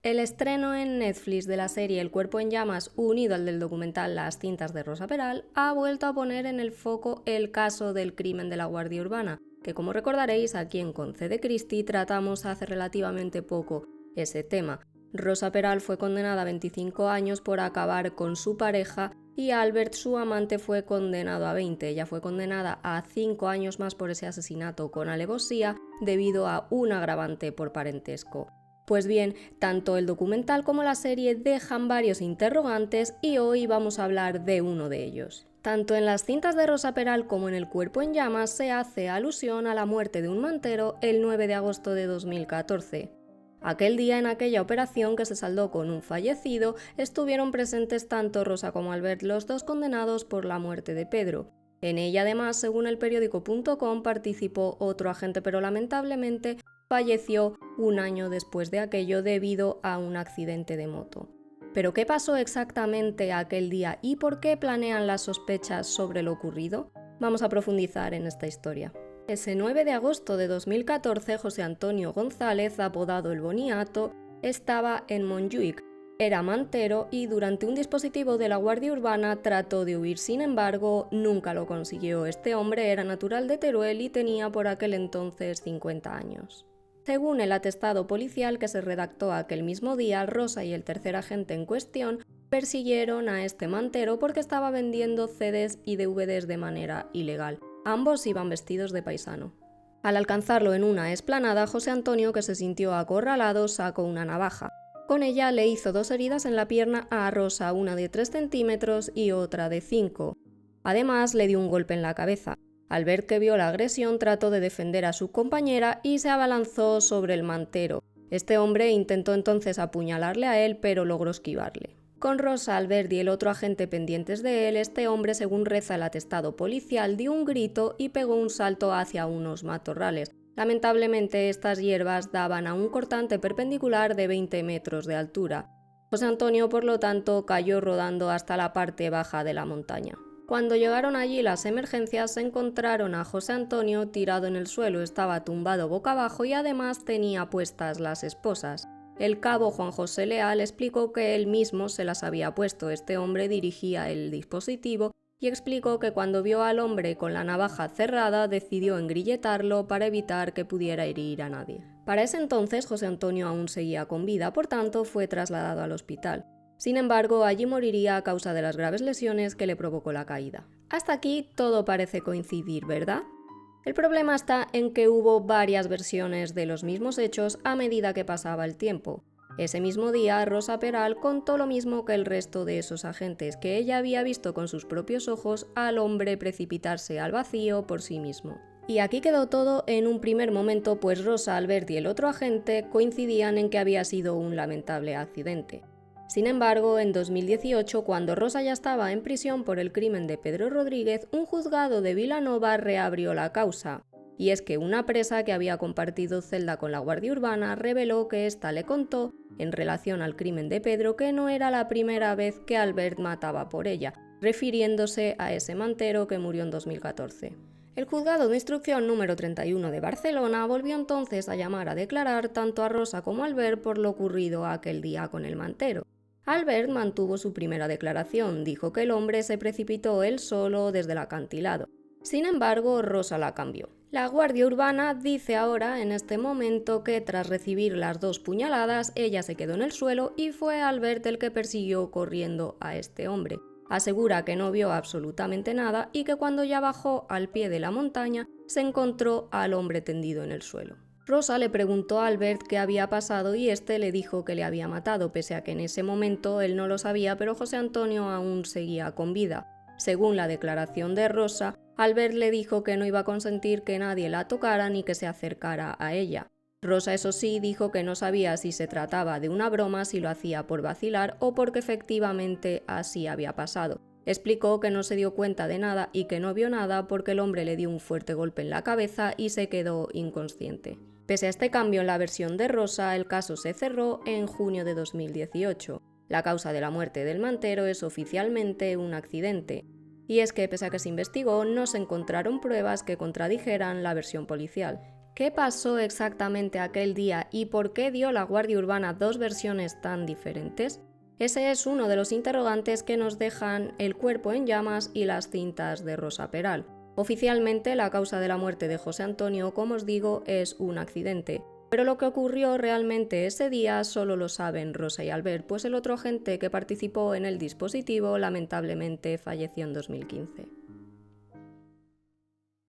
El estreno en Netflix de la serie El cuerpo en llamas, unido al del documental Las cintas de Rosa Peral, ha vuelto a poner en el foco el caso del crimen de la Guardia Urbana, que como recordaréis aquí en Conce de Cristi tratamos hace relativamente poco ese tema. Rosa Peral fue condenada a 25 años por acabar con su pareja y Albert, su amante, fue condenado a 20. Ella fue condenada a 5 años más por ese asesinato con alevosía debido a un agravante por parentesco. Pues bien, tanto el documental como la serie dejan varios interrogantes y hoy vamos a hablar de uno de ellos. Tanto en las cintas de Rosa Peral como en El cuerpo en llamas se hace alusión a la muerte de un mantero el 9 de agosto de 2014. Aquel día, en aquella operación que se saldó con un fallecido, estuvieron presentes tanto Rosa como Albert, los dos condenados por la muerte de Pedro. En ella, además, según el periódico.com, participó otro agente, pero lamentablemente falleció un año después de aquello debido a un accidente de moto. ¿Pero qué pasó exactamente aquel día y por qué planean las sospechas sobre lo ocurrido? Vamos a profundizar en esta historia. Ese 9 de agosto de 2014, José Antonio González, apodado El Boniato, estaba en Montjuïc. Era mantero y durante un dispositivo de la Guardia Urbana trató de huir, sin embargo, nunca lo consiguió. Este hombre era natural de Teruel y tenía por aquel entonces 50 años. Según el atestado policial que se redactó aquel mismo día, Rosa y el tercer agente en cuestión persiguieron a este mantero porque estaba vendiendo CDs y DVDs de manera ilegal. Ambos iban vestidos de paisano. Al alcanzarlo en una explanada, José Antonio, que se sintió acorralado, sacó una navaja. Con ella le hizo 2 heridas en la pierna a Rosa, una de 3 centímetros y otra de 5. Además, le dio un golpe en la cabeza. Al ver que vio la agresión, trató de defender a su compañera y se abalanzó sobre el mantero. Este hombre intentó entonces apuñalarle a él, pero logró esquivarle. Con Rosa, Albert y el otro agente pendientes de él, este hombre, según reza el atestado policial, dio un grito y pegó un salto hacia unos matorrales. Lamentablemente, estas hierbas daban a un cortante perpendicular de 20 metros de altura. José Antonio, por lo tanto, cayó rodando hasta la parte baja de la montaña. Cuando llegaron allí las emergencias, se encontraron a José Antonio tirado en el suelo, estaba tumbado boca abajo y además tenía puestas las esposas. El cabo Juan José Leal explicó que él mismo se las había puesto. Este hombre dirigía el dispositivo y explicó que cuando vio al hombre con la navaja cerrada decidió engrilletarlo para evitar que pudiera herir a nadie. Para ese entonces José Antonio aún seguía con vida, por tanto fue trasladado al hospital. Sin embargo, allí moriría a causa de las graves lesiones que le provocó la caída. Hasta aquí todo parece coincidir, ¿verdad? El problema está en que hubo varias versiones de los mismos hechos a medida que pasaba el tiempo. Ese mismo día, Rosa Peral contó lo mismo que el resto de esos agentes, que ella había visto con sus propios ojos al hombre precipitarse al vacío por sí mismo. Y aquí quedó todo en un primer momento, pues Rosa, Albert y el otro agente coincidían en que había sido un lamentable accidente. Sin embargo, en 2018, cuando Rosa ya estaba en prisión por el crimen de Pedro Rodríguez, un juzgado de Vilanova reabrió la causa. Y es que una presa que había compartido celda con la Guardia Urbana reveló que ésta le contó, en relación al crimen de Pedro, que no era la primera vez que Albert mataba por ella, refiriéndose a ese mantero que murió en 2014. El juzgado de instrucción número 31 de Barcelona volvió entonces a llamar a declarar tanto a Rosa como a Albert por lo ocurrido aquel día con el mantero. Albert mantuvo su primera declaración, dijo que el hombre se precipitó él solo desde el acantilado. Sin embargo, Rosa la cambió. La Guardia Urbana dice ahora, en este momento, que tras recibir las 2 puñaladas, ella se quedó en el suelo y fue Albert el que persiguió corriendo a este hombre. Asegura que no vio absolutamente nada y que cuando ya bajó al pie de la montaña, se encontró al hombre tendido en el suelo. Rosa le preguntó a Albert qué había pasado y este le dijo que le había matado, pese a que en ese momento él no lo sabía, pero José Antonio aún seguía con vida. Según la declaración de Rosa, Albert le dijo que no iba a consentir que nadie la tocara ni que se acercara a ella. Rosa, eso sí, dijo que no sabía si se trataba de una broma, si lo hacía por vacilar o porque efectivamente así había pasado. Explicó que no se dio cuenta de nada y que no vio nada porque el hombre le dio un fuerte golpe en la cabeza y se quedó inconsciente. Pese a este cambio en la versión de Rosa, el caso se cerró en junio de 2018. La causa de la muerte del mantero es oficialmente un accidente. Y es que, pese a que se investigó, no se encontraron pruebas que contradijeran la versión policial. ¿Qué pasó exactamente aquel día y por qué dio la Guardia Urbana dos versiones tan diferentes? Ese es uno de los interrogantes que nos dejan el cuerpo en llamas y las cintas de Rosa Peral. Oficialmente, la causa de la muerte de José Antonio, como os digo, es un accidente. Pero lo que ocurrió realmente ese día solo lo saben Rosa y Albert, pues el otro agente que participó en el dispositivo lamentablemente falleció en 2015.